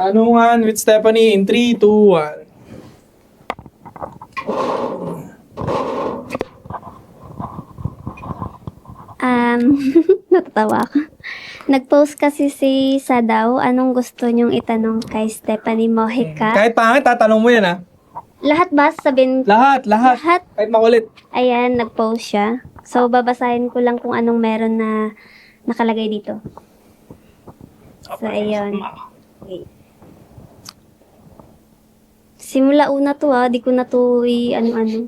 Tanungan with Stephanie in 3, 2, 1. Natatawa ako. Nag-post kasi si Sadaw, anong gusto niyong itanong kay Stephanie Mojica? Kahit pangit, tatanong mo yan ha. Lahat ba? Sabihin, Lahat. Lahat? Kahit makulit. ayan, nag-post siya. So, babasahin ko lang kung anong meron na nakalagay dito. So, ayun. Okay. Simula una to di ko na to ano-ano.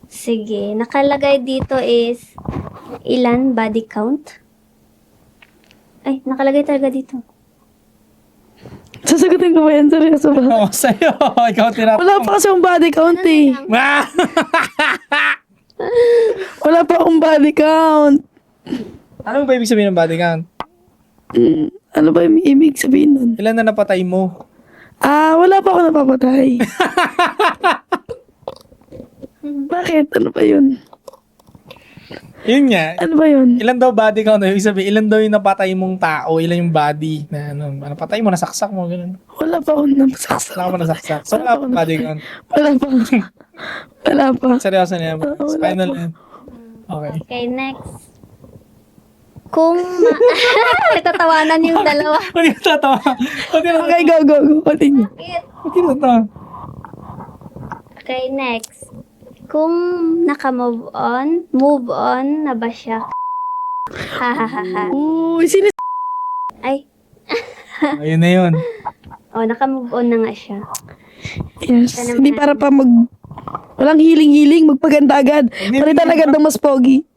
Sige, nakalagay dito is ilan body count? Ay, nakalagay talaga dito. Sasagutin ko ba yan? Seryoso ba? Oo, sa'yo. Ikaw tinatanong. Wala pa kasi akong body count eh. Ah! Wala pa akong body count. Ano ba ibig sabihin ng body count? Ano ba yung ibig sabihin nun? Ilan na napatay mo? Wala pa ako napapatay. Bakit? Ano ba yun? Yun nga. Ano ba yun? Ilan daw body count? Ibig sabihin, ilan daw yung napatay mong tao? Ilan yung body na napatay mo, nasaksak mo, gano'n. Wala pa akong napasaksak. Wala ka pa nasaksak. So, wala pa body count. Wala pa. Wala pa. Seryoso na yan. Wala Spinal pa. end. Okay. Okay, next. Kung natatawanan yung dalawa. Huwag yung tatawa. Huwag yung Okay, go. Continue. tatawa. Okay, next. Kung naka-move on na ba siya? Hahaha. Uy, sino? Ay, Ayun na yun. naka-move on na nga siya. Yes. Ano Hindi naman? para pa walang hiling-hiling, magpaganda agad. Palitan agad ng mas pogi.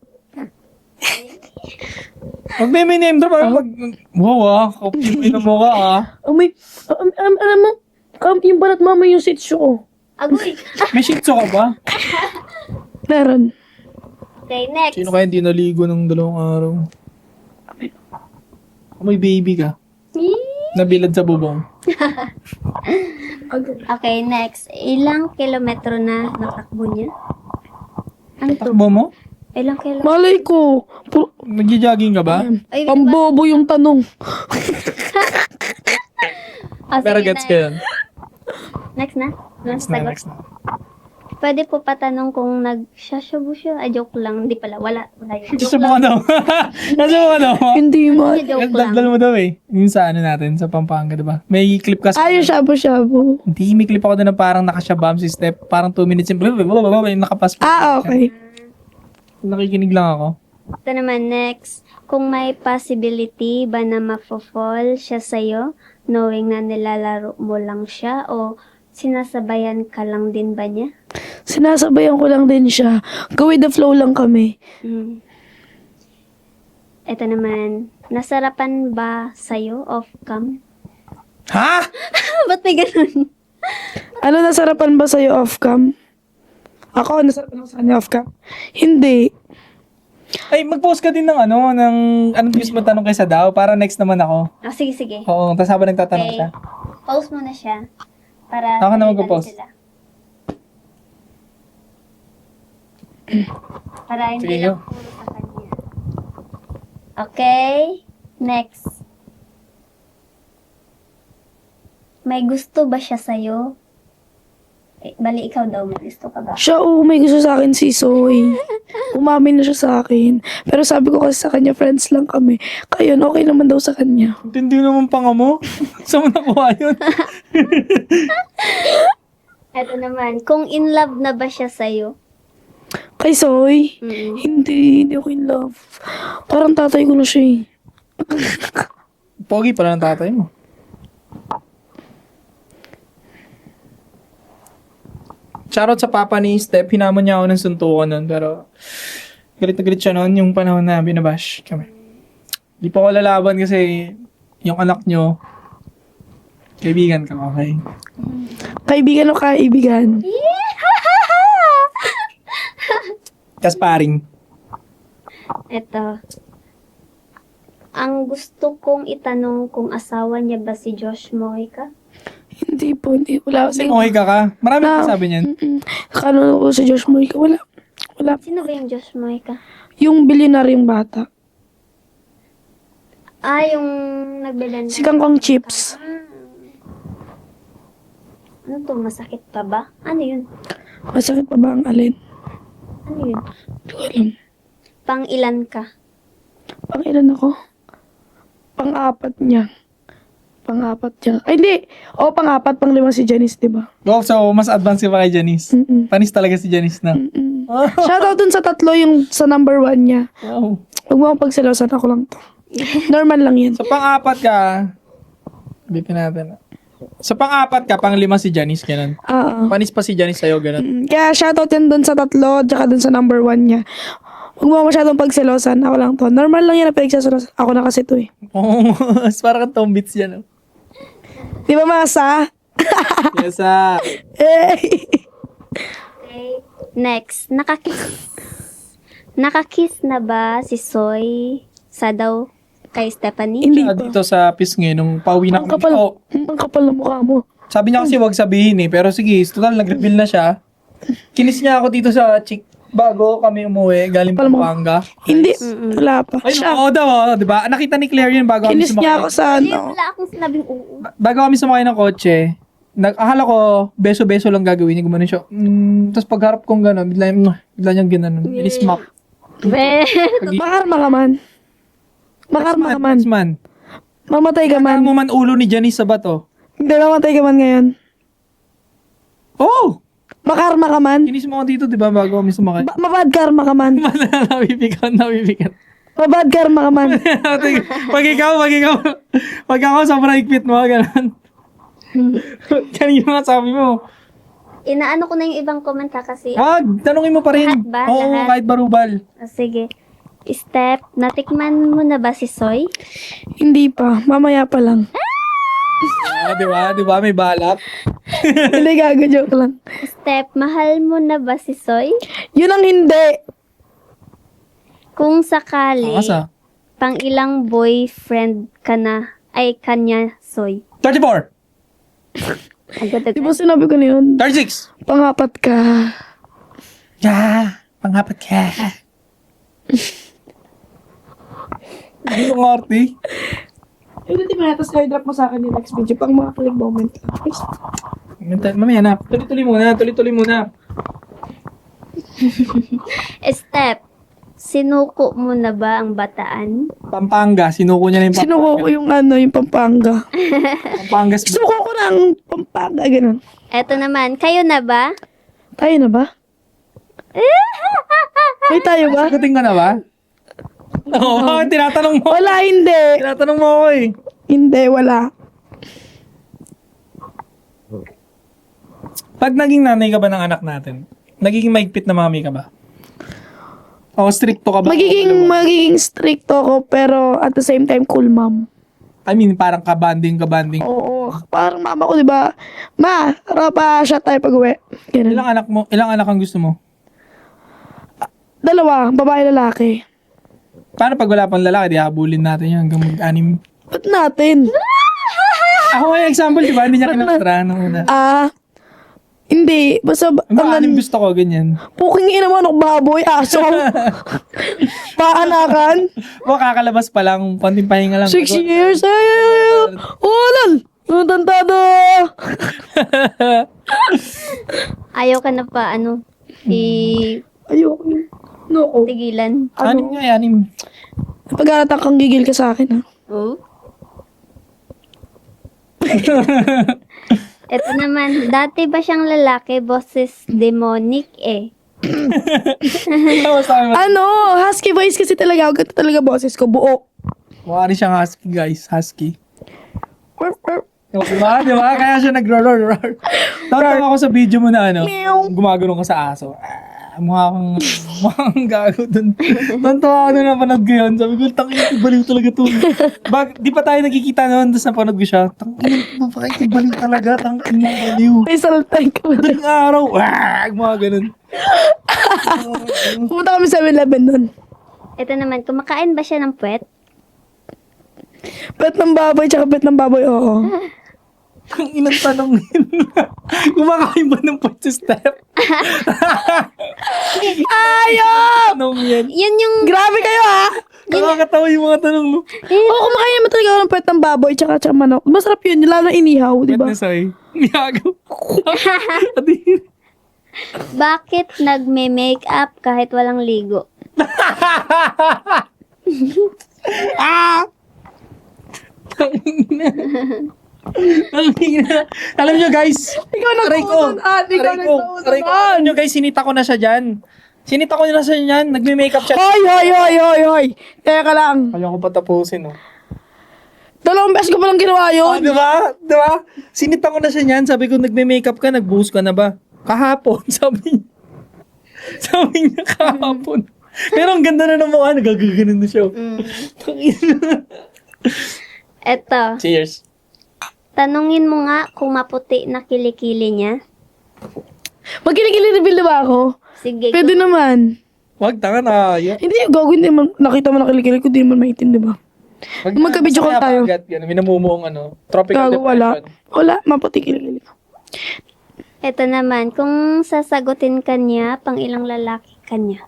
Huwag may name drop. Wow Kapit mo ka Alam mo, yung balat mama yung sitio ko. Agoy! May shih tzu ka ba? Meron. Okay, next. Sino kaya hindi naligo ng 2 araw? May baby ka. Nabilad sa bubong. Okay, next. Ilang kilometro na natakbo niya? Ano to? Takbo mo? Ilang kilometro? Malay ko. Nagja-jogging ka ba? Ay, Pambobo yung tanong. Pero sige, gets ko yun. Next na? Next na. Pwede po patanong kung nag-shashabu siya. Joke lang. Hindi pala. Wala yun. Gusto mo ka daw. Gusto mo ka daw. Hindi mo. Joke lang. Dagdal mo daw eh. Yung sa ano natin, sa Pampanga, diba? May clip kasi. Yung shabu-shabu. Hindi, may clip ako doon na parang nakashabam si Steph. Parang 2 minutes yung nakapas. Okay. Nakikinig lang ako. Ito naman, next. Kung may possibility ba na mafo-fall siya sa'yo, knowing na nilalaro mo lang siya, o sinasabayan ka lang din ba niya? Sinasabayan ko lang din siya. Go with the flow lang kami. Ito naman, nasarapan ba sa'yo off-cam? Ha? Ba't may ganun? Ano, nasarapan ba sa'yo off-cam? Ako, nasarapan ako sa kanya off-cam? Hindi. Ay, mag-post ka din ng anong gusto mo tanong kay Sadaw para next naman ako. Sige. Oo, tapos habang nagtatanong Okay. siya. Post mo na siya. Para Ako na salitan magpo-post. sila. Para hindi Sige, lang go. puro sa kanya. Okay. Next. May gusto ba siya sa'yo? Bali, ikaw daw, may gusto ka ba? Siya, may gusto sa akin si Zoe. Umamin na siya sa akin. Pero sabi ko kasi sa kanya, friends lang kami. Kaya yun, okay naman daw sa kanya. Hindi naman panga mo. Saan mo nakuha yun? Ito naman, kung in love na ba siya sa'yo? Kay Zoe? Mm. Hindi ako in love. Parang tatay ko na siya eh. Pogi pala ng tatay mo. Shoutout sa papa ni Steph. Hinamon niya ako ng suntukan nun. Pero galit na galit siya noon yung panahon na binabash kami. Di pa ako lalaban kasi yung anak nyo, kaibigan ka, okay? Kaibigan o kaibigan? Kasparing. Ito. Ang gusto kong itanong kung asawa niya ba si Josh Mojica? Hindi po, hindi. Wala. Kasi Mojica ka. Marami Na- na sabi niyan. Kano ko sa Josh Mojica? Wala. Sino ba yung Josh Mojica? Yung bilyonaryong bata. Yung nagbilan Si Kangkong Chips. Ah, Ano to? Masakit pa ba? Ano yun? Masakit pa ba ang alin? Ano yun? Hindi ko alam. Pang ilan ka? Pang ilan ako? Pang-apat niya. Pang-apat niya. Ay, hindi. O, pang-apat, pang-lima si Janice, di ba? Oh, so, mas advanced ka pa kay Janice. Mm-mm. Panis talaga si Janice na. Mm-mm. Oh, Shoutout dun sa tatlo, yung sa number 1 niya. wow. Huwag mo akong pagsilosan, ako lang to. Normal lang yan. Sa pang-apat ka, bitin natin. Sa pang-apat ka, pang-lima si Janice, ganun. Oo. Panis pa si Janice sa'yo, ganun. Kaya shoutout yan dun sa tatlo, tsaka dun sa number 1 niya. Huwag mo masyadong pagsilosan, ako lang to. Normal lang yan na pagsilosan. Ako na kasi to eh. Oo, parang kang tombits yan. Oh. Di ba, Masa? Yes, Eh. Okay. Next. Nakakiss na ba si Soy sa daw kay Stephanie? Hindi siya pa. dito sa pisngi, nung pauwi na Ang kami. kapal, Oh, ang kapal ng mukha mo. sabi niya kasi wag sabihin eh, pero sige, total nag-reveal na siya. Kinis niya ako dito sa chick bago kami umuwi, galing Kapal mo. Pampanga. Hindi, wala pa. Ay, Siya, oo daw, di ba? Nakita ni Claire yun bago kami kinis niya ako sumakay. sa Hindi, ano. wala akong sinabing oo. Bago kami sumakay ng kotse, akala ko, beso-beso lang gagawin niya, gumanon siya. Tapos pagharap kong gano'n, bigla niyang ginanon. Inismak. Be. Makarma ka man. Makarma ka man. Man. Mamatay ka Ano man. mo man ulo ni Janice sa bato? Hindi, mamatay ka man ngayon. Oh! Makarma ka man. Kinis mo ako dito, di ba, bago kami sumakay? Mabad karma ka man. Nabibigan. Mabad karma ka man. Pag ako sobrang higpit mo, gano'n. Kanina nga sabi mo. Inaano ko na yung ibang komenta kasi. Tanungin mo pa rin. Lahat ba? Oo, Lahat? kahit barubal. Sige. Step, natikman mo na ba si Soy? Hindi pa. Mamaya pa lang. Di ba? Di ba? May balak. Hindi, gago, joke lang. Step, mahal mo na ba si Soy? Yun ang hindi. Kung sakali, Asa? pang ilang boyfriend ka na ay kanya Soy? 34! Agad-agad. Di ba sinabi ko na yun? 36! Pangapat ka. Yeah! Pangapat ka. Hindi ko ngarte. Hindi, di ba? Tapos drop mo sa akin yung next video. Pang mga click moment. Mamaya na. Tuloy-tuloy muna. Step, sinuko mo na ba ang bataan? Pampanga. Sinuko niya na yung Sinuko ko yung ano, yung Pampanga. Pampangas. Sinuko ko ng Pampanga, ganun. Eto naman, kayo na ba? Tayo na ba? May tayo ba? Sagutin ka na ba? Oo, bakit tinatanong mo? Wala, hindi. Tinatanong mo ako eh. Hindi, wala. Pag naging nanay ka ba ng anak natin, nagiging maigpit na mami ka ba? O stricto ka ba? Magiging stricto ako, pero at the same time, cool mom. I mean, parang kabanding. Oo, parang mama ko, di ba? Ma, tara pa siya tayo pag-uwi. Ganun. Ilang anak ang gusto mo? Dalawa, babae lalaki. Paano pag wala pang lalaki, di habulin natin yan hanggang mag-anim? Ba't natin? Ako may example, di ba? Hindi niya kinatra nung una. Hindi. Basta, Mga-anim gusto ko, ganyan. puking ina mo, baboy, aso. Paanakan. O, kakalabas pa lang, konting pahinga lang. 6 years, ay, lal. Tantado. Ayaw ka na pa, Ayoko yun. No. tigilan. Anim nga, anim. Pag-aratang kang gigil ka sa akin, ha? Oh? Eto naman, dati ba siyang lalaki, boses demonic eh? Tapos tayo, Ano? Husky voice kasi talaga. Ganito talaga boses ko. Buo. mukha rin siyang husky, guys. Husky. Burp, burp. Di ba? Kaya siya nag-roar. Tawag ako sa video mo na Meow. gumagano'n ka sa aso. Mukhang gago dun. Tantawa ako na napanood ko yun. Sabi ko, tangin, baliw talaga to. Di pa tayo nagkikita noon, tapos napanood ko siya. Tangin, bakit baliw talaga? Tangin, baliw. May saltay ka. Daling araw, mga ganun. Pumunta kami sa 7-Eleven nun. Ito naman, kumakain ba siya ng puwet? Pet ng baboy, tsaka pet ng baboy, oo. Ang inang tanong yun. Kumakain ba ng pot si Steph? Ayaw! Tanong yan. Yun yung, Grabe kayo, ha? Nakakatawa yung mga tanong mo. Oo, kumakain naman talaga ako ng puwet ng baboy tsaka manok. Masarap yun, lalo na inihaw, di ba? Witness ay. Niyagaw. Bakit nagme-makeup kahit walang ligo? Alam nyo guys, Ikaw aray ko, alam nyo guys, sinita ko na siya dyan. Sinita ko na siya dyan, nagme-makeup siya. Hoy! Teka lang. Ayaw ko pa tapusin, oh. 2 beses ko palang ginawa yun. Di ba? Di ba? Sinita ko na siya niyan. Sabi ko, nagme-makeup ka, nag-buhos ka na ba? Kahapon, sabi niya. Sabi niya kahapon. Pero ang ganda na ng mukha, nagagaganon na siya. Eto, Cheers. tanungin mo nga kung maputi na kilikili niya. Magkiligili-reveal na ba ako? Sige, Pwede naman. Wag, tanga na. Hindi, gago, hindi man. Nakita mo na kilikili ko, di naman maitim, di ba? Magka-video call tayo. Minamumuong tropical Gago, wala. depression. Wala, maputi kilikili ko. Eto naman, kung sasagutin ka niya, pang ilang lalaki ka niya?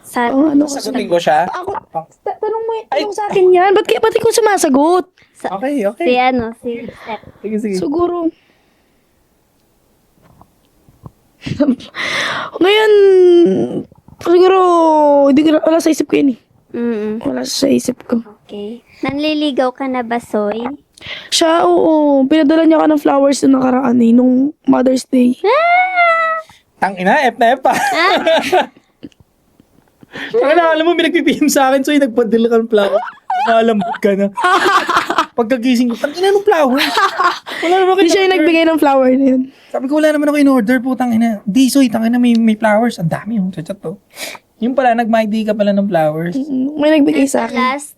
Sa, Oh, ano Sasagutin ko siya. Ako, tanong mo yung sa akin yan. Ba't ikaw sumasagot? Okay, okay. si Steph. Sige, sige. Siguro. Ngayon, siguro, hindi ko wala sa isip ko yun eh. Wala sa isip ko. Okay. Nanliligaw ka na ba, Soy? Siya, oo. Pinadala niya ako ng flowers nung nakaraan eh, nung Mother's Day. Tang ina, F na F pa. Alam mo, may nagpipihim sa akin, so yung nagpadala ka ng flower. Malambot ka na. Pagkagising ko, tang ina ng flower. Wala naman Hindi siya yung nagbigay ng flower na yun. Sabi ko, wala naman ako in-order po, tang ina. Di, soy, tang ina, may flowers. Ang dami yung sa chat to. Yung pala, nag-my-day ka pala ng flowers. May nagbigay sa akin. Last,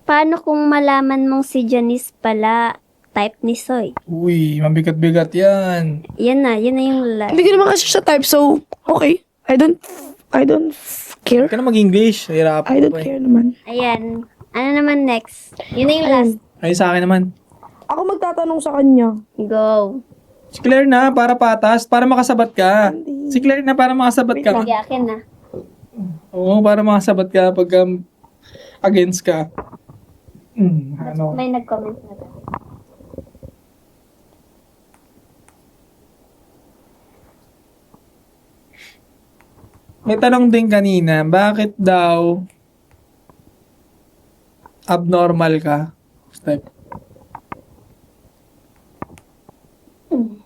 paano kung malaman mong si Janice pala type ni Soy? Uy, mabigat-bigat yan. Yan na yung last. Hindi ko naman kasi siya type, so, okay. I don't care. Huwag ka na mag-English. Hirapan I don't care naman. Ayan. Ano naman next? Yun na yung last. Ay, sa akin naman. Ako magtatanong sa kanya. Go. Si Claire na, para patas, para makasabat ka. Si Claire na, para makasabat ka. Sige, akin na. Oo, para makasabat ka pag against ka. Ano? May nag-comment na ba? May tanong din kanina, bakit daw abnormal ka? Step.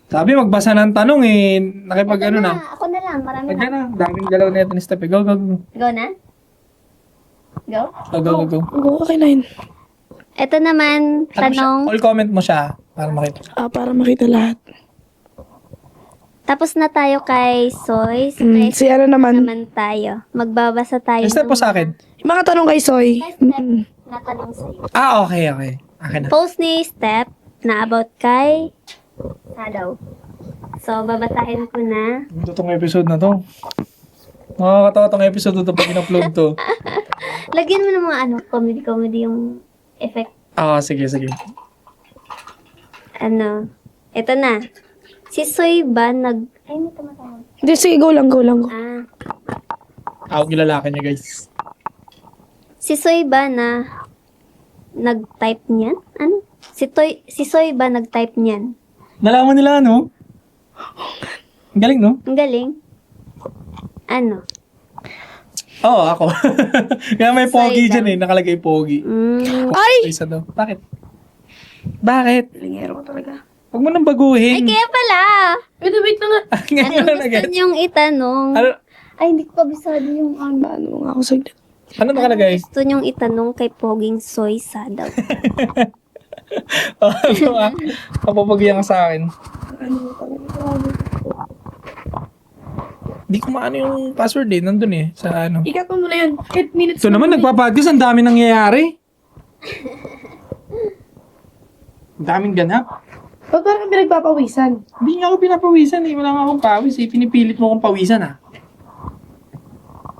Sabi, magbasa ng tanong eh. Nakipag ano na. Ako na lang. Marami Wag na. na. Daming galaw na ito ni Step. Go, go, go. Go na? Go? Go, go, go, go. Okay na yun. Ito naman, tanong. All comment mo siya para makita. Para makita lahat. Tapos na tayo kay Soy. Si ano naman. Naman tayo. Magbabasa tayo. Step po sa akin. Yung mga tanong kay Soy. Kay Step na tanong sa'yo. Okay, okay. Akin na. Post ni Step na about kay Shadow. So, babasahin ko na. Ito tong episode na to. Nakakatawa tong episode na to pag in-upload to. Lagyan mo ng mga comedy yung effect. Sige, sige. Ito na. Si Soy ba ay, may tumatawag. Hindi, sige, go lang. Ako gilalaki niya, guys. Si Soy ba na nag-type niyan? Ano? Si Soy ba nag-type niyan? Nalaman nila, no? Ang galing, no? Ang galing. Ano? Oo, ako. Kaya may pogi Soy dyan eh. Nakalagay pogi. Ay! Isa daw. Bakit? Bakit? Lingero ko talaga. Huwag mo nang Ay, baguhin. kaya pala! Wait na nga. Ngayon Ano na gusto niyong itanong? Ano, Ay, hindi ko kabisado yung ano. Ano nga ako saglit. ano nakalagay? Gusto niyong itanong kay Poging Soy Sadaw. Ano ah? Kapapagyan ka sa akin. Hindi ko maano yung password eh. Nandun eh. Sa ano. Ikat mo muna yun. 8 minutes. Ito naman, nagpa-podcast. Ang dami nangyayari. Ang daming ganap. Ba't parang kami nagpapawisan? Hindi nga ako pinapawisan eh. Wala nga akong pawis eh. Pinipilit mo akong pawisan ah.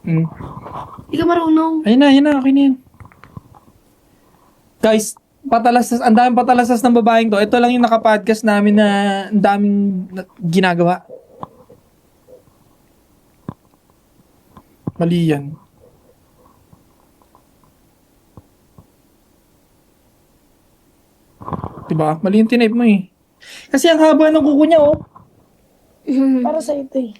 Hindi ka marunong. Ayun na. Okay na yan. Guys, patalasas, ang daming patalasas ng babaeng to. Ito lang yung nakapodcast namin na ang daming ginagawa. Mali yan. Diba? Mali yung tinype mo eh. Kasi ang haba ng kuko niya, oh. Para sa ito eh.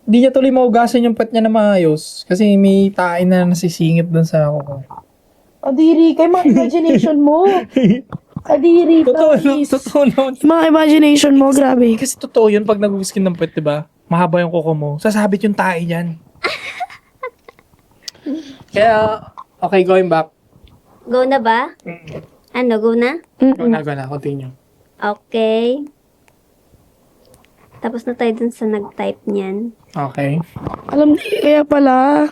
Hindi niya tuloy maugasan yung pet niya na maayos. Kasi may tain na nasisingit dun sa kuko. Kadiri, kay mga imagination mo. Kadiri, Totoo lang, promise. totoo lang. Yung mga imagination mo, grabe. Kasi totoo yun pag nag-skin ng pet, diba? Mahaba yung kuko mo. Sasabit yung tae dyan. Kaya, okay, going back. Go na ba? Ano, go na? Go na, continue. Okay. Tapos na tayo dun sa nag-type niyan. Okay. Alam niya, kaya pala.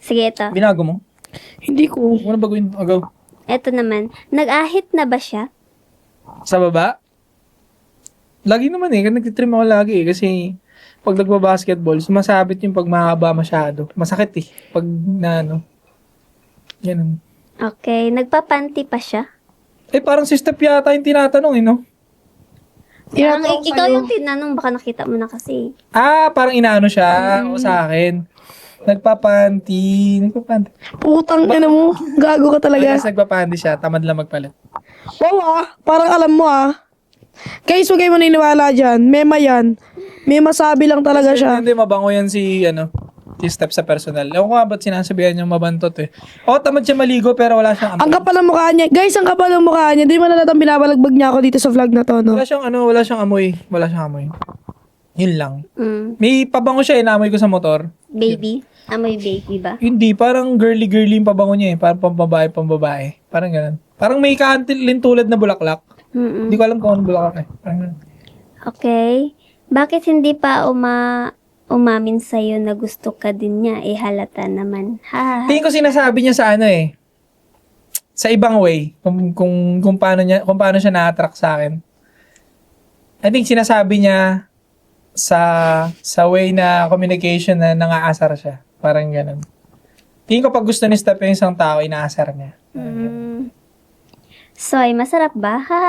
Sige, ito. Binago mo? Hindi ko. Ano baguhin? O, go. Ito naman. Nag-ahit na ba siya? Sa baba? Lagi naman eh. Nagtitrim ako lagi eh. Kasi pag nagbabasketball, sumasabit yung pag mahaba masyado. Masakit eh. Pag na ano. Yan. Okay. Nagpapanti pa siya? Eh parang si Steph yata yung tinatanong eh, no? Parang Tinatanong ikaw sa'yo. yung tinanong. Baka nakita mo na kasi. Ah, parang inaano siya o sa akin. Nagpapanti. Putang ina mo. Gago ka talaga. Tapos nagpapanti siya. Tamad lang magpalit. Wow parang alam mo Guys, huwag kayo maniniwala dyan. Mema yan. May masabi lang talaga siya. Hindi, mabango yan si Steph sa personal. Ewan ko nga ba't sinasabihan niyang mabantot eh. O, tamad siya maligo pero wala siyang Ang kapal ng mukha niya. Guys, ang kapal ng mukha niya. Di mo nalatang binabalagbag niya ako dito sa vlog na to, no? Wala siyang amoy. Wala siyang amoy. Yun lang. May pabango siya, inamoy ko sa motor. Baby? Amoy baby ba? Hindi, parang girly-girly yung pabango niya eh. Parang pambabae. Parang ganun. Parang may kaantilin tulad na bulaklak. Hindi ko alam kung anong bulaklak eh. Parang ganun. Okay. Bakit hindi pa umamin sa'yo na gusto ka din niya? Eh, halata naman. Ha? Tingin ko sinasabi niya sa ano eh. Sa ibang way. Kung paano siya na-attract sa akin. I think sinasabi niya sa way na communication na nangaasar siya. Parang ganun. Tingin ko pag gusto ni Steph yung isang tao, inaasar niya. Soy, masarap ba? Ha?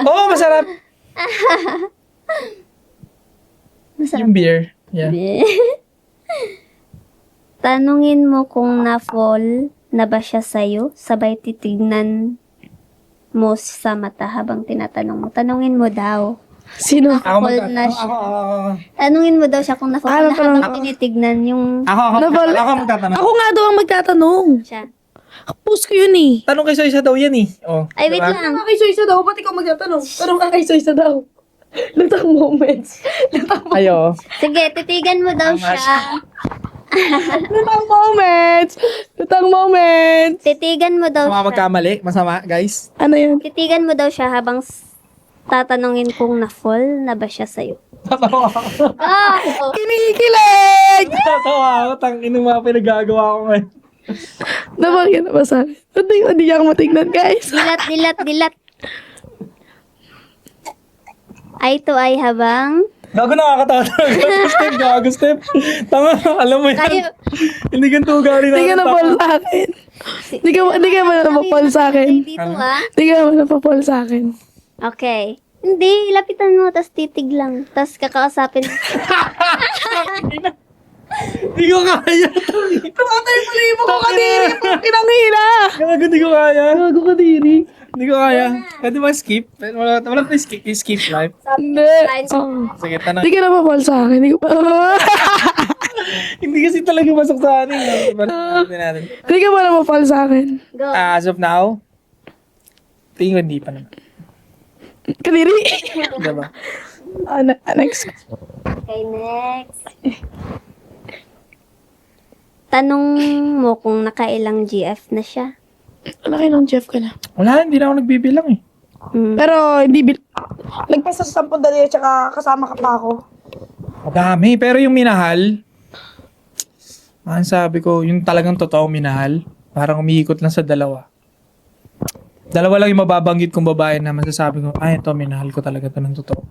Oo, masarap. Masarap. Yung beer. Yeah. Tanungin mo kung na-fall na ba siya sa'yo, sabay titignan mo sa mata habang tinatanong mo. Tanungin mo daw. Sino? Na-fall na siya. Ako. Tanungin mo daw siya kung na-fall Ano na pa habang lang? tinitignan yung Ako magtatanong. Ako nga daw ang magtatanong. siya. Post ko yun eh. Tanong kay Soisa daw yan eh. Oh, Ay, wait diba? lang. Kay Soisa daw. Ba't ikaw magtatanong? Tanong ka kay Soisa daw. Lutang moments. Ayo. Sige, titigan mo daw siya. Lutang moments. Lutang moments. Titigan mo daw Masama siya. magkamali. Masama, guys. Ano yan? Titigan mo daw siya habang tatanungin kung na-fall na ba siya sa'yo. Tatawa ako. Oh, Kinikilig! Tatawa ako. Tangin ng mga pinagagawa ko ngayon. Nabagyan na ba sa akin? Hindi niya ako matignan, guys. dilat. Eye to eye habang Gago nakakatawa talaga. Gago Steph. Tama, alam mo yan. Kayo- Hindi ganito ugali na. Hindi ka na-fall sa akin. Hindi ka ba na-fall sa akin? dito Hindi ka naman na-fall sa akin. Okay. Hindi, lapitan mo, tas titig lang. Tas kakausapin. Hindi ko kaya. Tumatay mo libo ko kadiri. Pinanghila. Gago, hindi ko kaya. Gago kadiri. Hindi ko kaya. Pwede ba skip? Wala pa skip live. Hindi. Oh. Sige, tanong. Hindi ka na ma-fall sa akin. Hindi ko pa. Hindi kasi talaga masok sa akin. Natin. Hindi ka ba na ma-fall sa akin? Go. As of now, tingin ko hindi pa naman. Kadiri. Diba? Next. Okay, next. Tanong mo kung nakailang GF na siya. Laki ng Jeff ka na. Wala, hindi na ako nagbibilang eh. Pero hindi nagpasa sa 10 dali at saka kasama ka pa ako. Madami, pero yung minahal, ang sabi ko, yung talagang totoong minahal, parang umiikot lang sa dalawa. Dalawa lang yung mababanggit kong babae na masasabi ko, ay, ito, minahal ko talaga ito ng totoo.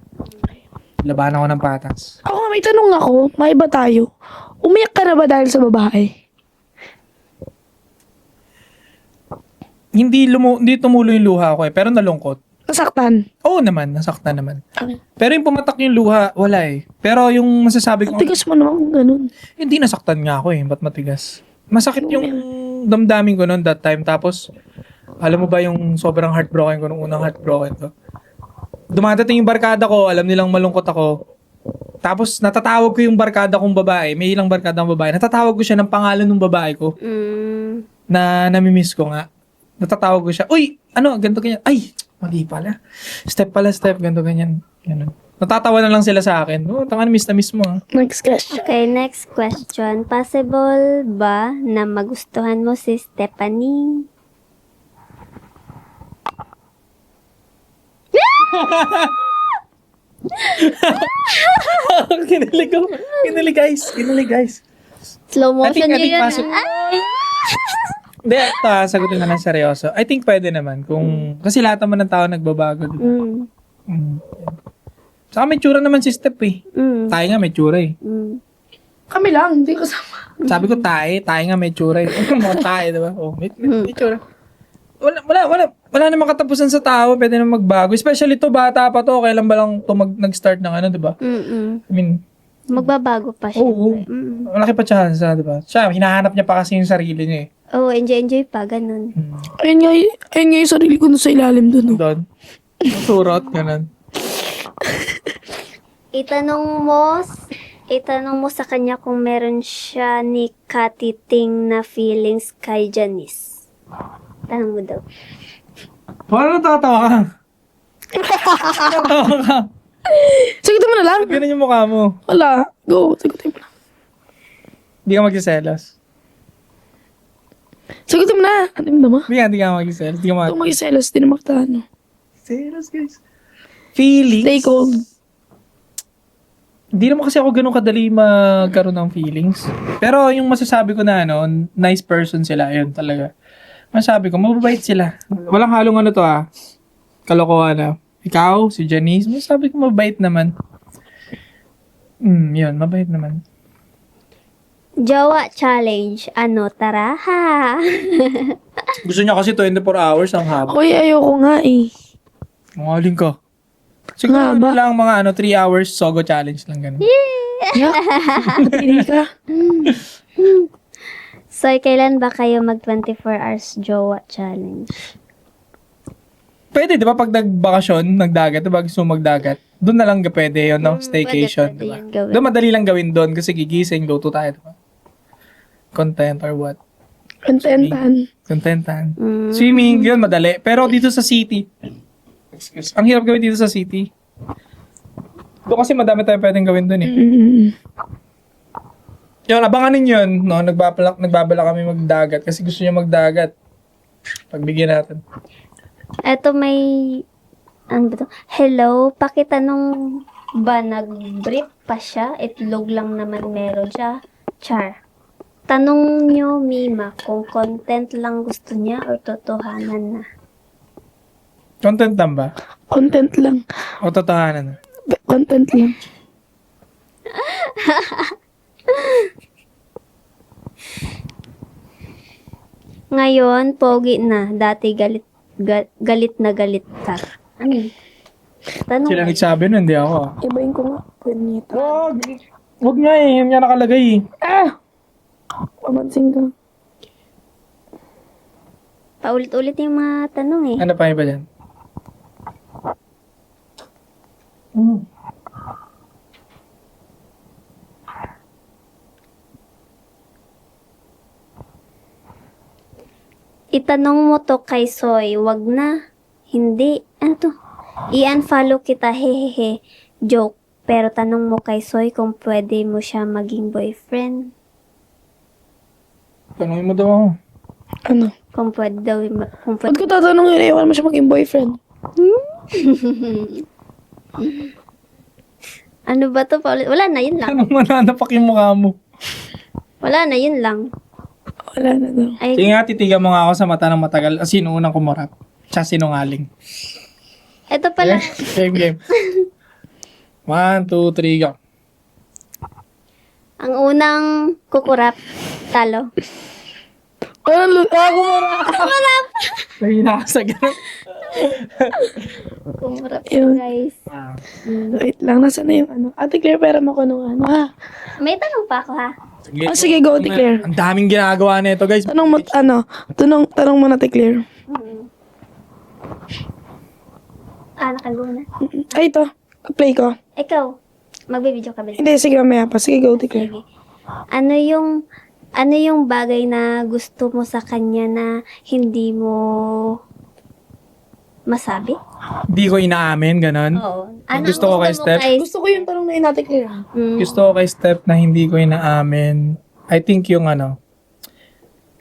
Labanan ko ng patas. Ako nga, may tanong ako. May iba tayo. Umiyak ka na ba dahil sa babae? Hindi tumulo yung luha ko eh, pero nalungkot. Nasaktan. Oo naman, nasaktan naman. Okay. Pero yung pumatak yung luha, wala eh. Pero yung masasabi ko, Tigas mo naman kung ganun. hindi nasaktan nga ako eh, ba't matigas? Masakit yung damdamin ko noon that time, tapos Alam mo ba yung sobrang heartbroken ko nung unang heartbroken ko? Dumadating yung barkada ko, alam nilang malungkot ako. Tapos natatawag ko yung barkada kong babae, may ilang barkada ng babae. Natatawag ko siya ng pangalan ng babae ko na namimiss ko nga. Natatawag ko siya, uy, ano, ganito ganyan. Ay, mali pala. Step, ganito ganyan. Ganun. Natatawa na lang sila sa akin. Oh, tangan, miss na miss mo. Ah. Next question. Okay, next question. Possible ba na magustuhan mo si Stephanie? Kinilig ako. Kinilig guys. Slow motion I think yun. possible. Hindi, ito sagutin na ng seryoso. I think pwede naman. Kasi lahat naman ng tao nagbabago. Diba? Saka may tsura naman si Steph eh. Tayo nga may tsura eh. Kami lang, hindi ko sama. Sabi ko tayo nga may tsura eh. Mga tayo, diba? Oh, may tsura. Wala namang katapusan sa tao, pwede na magbago. Especially to, bata pa to, kailan ba lang to nag-start ng ano, diba? I mean, Magbabago pa siya. oo. Malaki pa chance, diba? Siya, hinahanap niya pa kasi yung sarili niya eh. Oo, enjoy pa, ganun. Ayun nga yung sarili ko sa ilalim dun. Oh. Doon. Surot, ganun. Itanong mo sa kanya kung meron siya ni katiting na feelings kay Janice. Tanong mo daw. Paano natatawa ka? Natatawa ka. Sagutin mo na lang. Ganun yung mukha mo. Wala. Go. Sagutin mo na. Hindi ka magsiselos. Sagutin mo na. Ano yung dama? Hindi ka magsiselos. Hindi ka Kung mag-selos, di na makatano. Selos, guys. Feelings. Stay cold. Hindi naman kasi ako ganun kadali magkaroon ng feelings. Pero yung masasabi ko na nice person sila, yun talaga. Masasabi ko, mababait sila. Walang halong ano to kalokohan na. Ikaw, si Janice, masasabi ko mabait naman. Yun, mabait naman. Jowa challenge. Ano, tara ha. Gusto niya kasi 24 hours ang haba. Hoy, ayoko nga eh. Mangaling ka. Siguro Nga ba? lang mga 3 hours sogo challenge lang ganun. Yeah. Hindi ka. So, kailan ba kayo mag 24 hours jowa challenge? Pwede, di ba, pag nagbakasyon, nagdagat, di ba, gusto mo magdagat, doon na lang pwede yun, no? Staycation, pwede di ba? yun gawin. Doon madali lang gawin doon kasi gigising, luto tayo, di ba? Content or what? Contentan. Swimming, yun, madali. Pero dito sa city, ang hirap gawin dito sa city. Doon kasi madami tayong pwedeng gawin doon eh. Yun, abanganin yun, no? Nagbabala kami magdagat kasi gusto niya magdagat. Pagbigyan natin. Eto may, ano ba to? Hello, pakitanong ba nag-brief pa siya? Itlog lang naman meron siya. Char. Tanong nyo, Mima, kung content lang gusto niya or totohanan na. Content lang ba? Content lang. O totohanan na? Content lang. Ngayon, pogi na. Dati galit na galit ka. Ano yun? Tanong Sila ba? nagsabi nun, hindi ako. Ibayin ko nga. Punyeta. Huwag nga eh, yun nga nakalagay eh. Pamansin ka. Paulit-ulit yung mga tanong eh. Ano pa iba dyan? Itanong mo to kay Soy, wag na. Hindi. Ano to? I-unfollow kita, hehehe. Joke. Pero tanong mo kay Soy kung pwede mo siya maging boyfriend. Tanungin mo daw ako. Ano? Kung pwede daw, kung Ba't pwede. ko tatanong yun? Ewan mo siya maging boyfriend. Ano ba to? Wala na, yun lang. Anong mananapak yung mukha mo? Wala na, yun lang. Wala na daw. Ay, Sige nga, titigan mo nga ako sa mata ng matagal. Sino unang kumarap? Siya sinungaling. eto pala. Game. 1, 2, 3, go. Ang unang kukurap, talo. Kumarap! Mahina ka sa ganun. Kukurap Yun. guys. Wait lang, nasa na yung ano? Ate Claire, pera mo ko nung ano ha? May tanong pa ako ha. Sige, go, Ate Claire. Ang daming ginagawa nito, guys. Tanong mo, tanong mo na, Ate Claire. Nakagawa na. Ay, ito. Play ko. Ikaw, magbibideo ka ba? Hindi, sige, mamaya pa. Sige, go, declare. Sige. Ano yung bagay na gusto mo sa kanya na hindi mo masabi? Di ko inaamin, ganon. Oo. Gusto ko kay Steph? Gusto ko yung tanong na yun natin, Claire. Gusto ko kay Steph na hindi ko inaamin. I think yung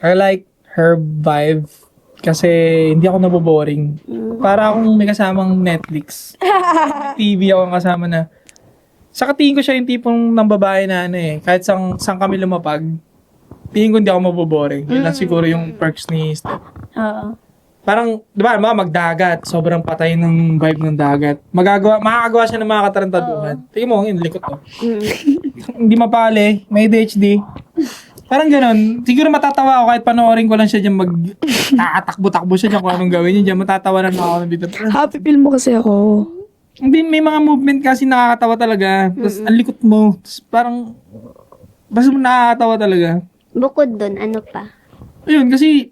I like her vibe kasi hindi ako naboboring. Para akong may kasamang Netflix. TV ako kasama na. Saka tingin ko siya yung tipong ng babae na kahit saan kami lumapag, tingin ko hindi ako maboboring. Yun lang siguro yung perks ni Steph. Oo. Parang, di ba, magdagat. Sobrang patay ng vibe ng dagat. Makakagawa siya ng mga katarantaduhan. Tingin mo, yun, likot to. Hindi mapali, may ADHD. Parang ganon. Siguro matatawa ako kahit panoorin ko lang siya dyan tatakbo-takbo siya dyan kung anong gawin niya dyan. Matatawa na ako ng bito. Happy feel mo kasi ako. Hindi, may mga movement kasi nakakatawa talaga. Tapos, ang likot mo. Tapos, parang, basta nakakatawa talaga. Bukod dun, ano pa? Ayun, kasi,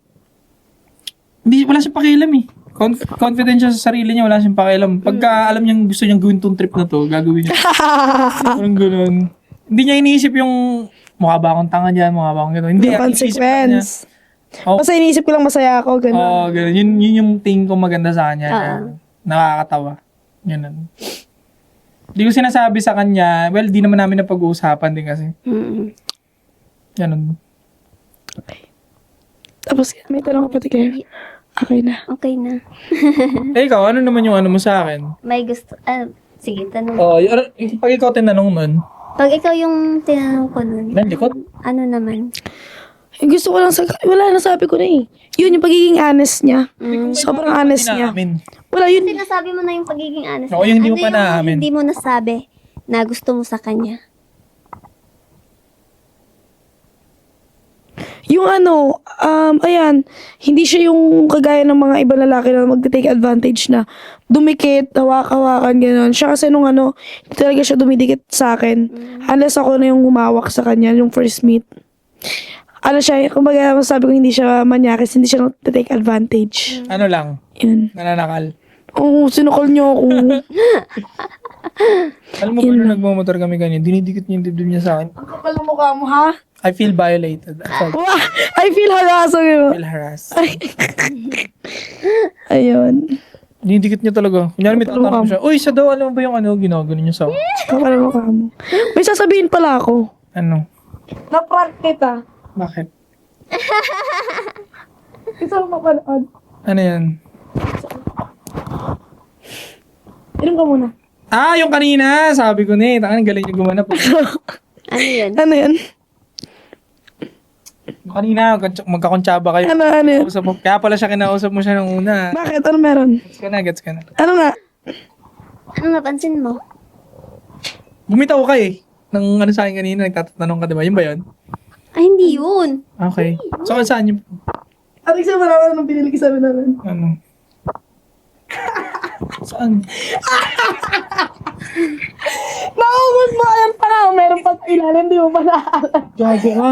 wala siyang pakialam eh. Confident siya sa sarili niya, wala siyang pakialam. Pagka alam niyang gusto niyang gawin tong trip na to, gagawin niya. Parang gano'n. Hindi niya iniisip yung, mukha ba akong tanga dyan, mukha ba akong gano'n. Hindi, Yung ang iniisip lang niya. consequence. Basta iniisip ko lang masaya ako, gano'n. Oo, gano'n. Yun yung tingin ko maganda sa kanya. Oo. Na nakakatawa. Yun. Hindi ko sinasabi sa kanya, well, di naman namin napag-uusapan din kasi. Ganun. Tapos, may tanong ko pati kayo. Okay na. Okay na. Eh, ikaw, ano naman yung mo sa akin? May gusto, sige, tanong. Pag ikaw tinanong nun, Pag ikaw yung tinanong ko nun, likot? ano naman? Gusto ko lang wala na sabi ko na eh. Yun yung pagiging honest niya. Sobrang honest niya. Namin. Wala yun. Sinasabi mo na yung pagiging honest. Oo, yung hindi mo pa yung naamin. hindi mo nasabi na gusto mo sa kanya? Yung ayan, hindi siya yung kagaya ng mga ibang lalaki na magte-take advantage na dumikit, hawak-hawakan, gano'n. Siya kasi nung hindi talaga siya dumidikit sa akin. Unless ako na yung humawak sa kanya, yung first meet. Siya, kumbaga masabi ko hindi siya manyakis, hindi siya nag-take advantage. Ano lang, Yun. nananakal. Oo, sinukol niyo ako. Alam mo ba nung nagmamotor kami ganyan, dinidikit niya yung dibdib niya sa akin. Ang kapal ng mukha mo, ha? I feel violated. I feel harassed. I feel harassed. Ayun. Dinidikit niya talaga. Kunyari may tatanong siya, uy, sa daw, alam mo ba yung ginagawa niyo sa akin? Kapal ng mukha mo. May sasabihin pala ako. Ano? Na-prank kita. Bakit? Isa mo mapanood. Ano yan? Inom ka muna. Yung kanina, sabi ko na tangan galing niya gumanap. Ano yun? Ano yan? Yung kanina, magkakontsaba kayo. Ano yan? Kausap mo. Kaya pala siya kinausap mo siya nung una. Bakit? Ano meron? Gets ka na. Ano nga? Ano napansin mo? Bumitaw ka eh. Nang sa akin kanina, nagtatanong ka, diba? Yun ba yun? Ay, hindi yun. Okay. So, saan yung, Arik sa marami nang pinili sa amin namin. ano? Saan? Naubos mo yan pa na. Meron pa sa ilalim, di mo pa naalam. Gago ka.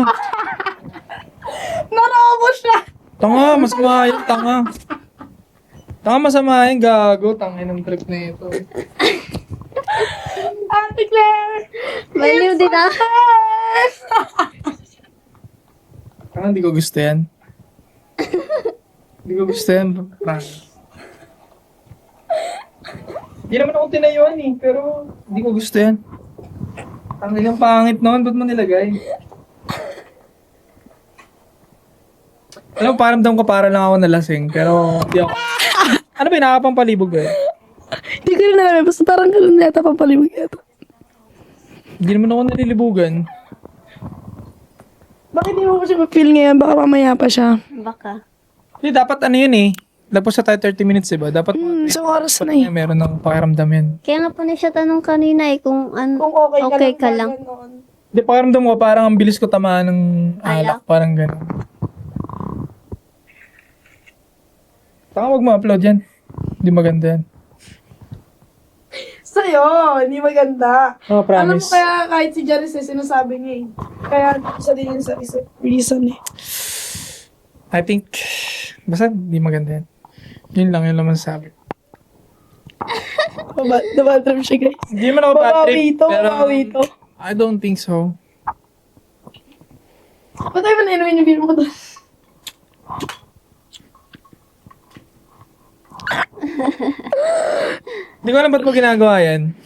Naubos siya. Tanga, masama yun, tanga. Tanga, masama yun, gago. Tanga ng trip na ito. Ate Claire. Baliw din ako. Tanga, hindi ko gusto yan. Hindi ko gusto yan. Promise. Hindi naman ako tinayuan eh, pero hindi ko gusto yan. Ang ilang pangit noon, ba't mo nilagay? Alam mo, paramdam ko para lang ako nalasing, pero hindi ako. Ano ba, nakakapampalibog ba eh? Hindi ko rin alam. Basta parang gano'n yata pampalimig yata. Hindi naman ako nalilibugan. Bakit di mo pa siya ma-feel ngayon? Baka mamaya pa siya. Baka. Hindi, dapat ano yun eh. Lapos sa tayo 30 minutes diba? Dapat Isang oras na dapat meron ng pakiramdam yan. Kaya nga po na siya tanong kanina kung Kung okay ka lang. Hindi, pakiramdam ko parang ang bilis ko tamaan ng alak. Parang gano'n. Saka wag mo upload yan. Hindi maganda yan. Sa'yo, hindi maganda. Oh, Alam mo promise. kaya kahit si Janice sinasabi niya eh. Kaya isa din yun sa reason eh. I think, basta hindi maganda yan. Yun lang masasabi. Bad trip siya, guys. Hindi man ako bad Babawi trip, to, pero babawi to. I don't think so. Ba't tayo ba nainumin yung beer mo doon? Hindi ko alam ba't mo ginagawa yan.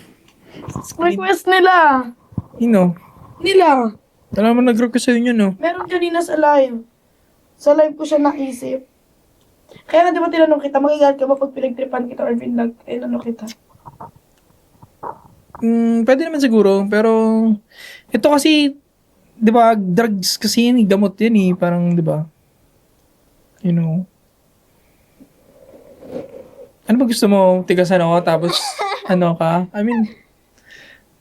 Request nila. Hino? Nila. Wala naman nag-request sa inyo, no? Meron kanina sa live. Sa live ko siya naisip. Kaya nga di ba tinanong kita, magigalit ka ba pag pinagtripan kita or tinanong kita? Pwede naman siguro, pero ito kasi, di ba, drugs kasi yun, gamot yan eh, parang, di ba? You know. Ano ba gusto mo? Tigasan ako, tapos, ano ka? I mean,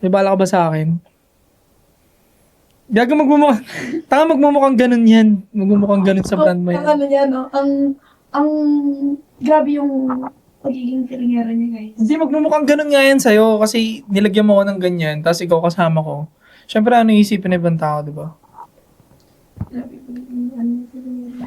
may bala ka ba sa akin? Gaga magmumukhang ganun yan. Magmumukhang ganun sa brand mo yan. Ang ano niya, no? Ang grabe yung pagiging feelingera niya, guys. Hindi, magmumukhang ganun nga yan sa'yo kasi nilagyan mo ko ng ganyan, tapos ikaw kasama ko. Siyempre, ano isipin ng ibang tao, di ba? Grabe pagiging ano yung feelingera.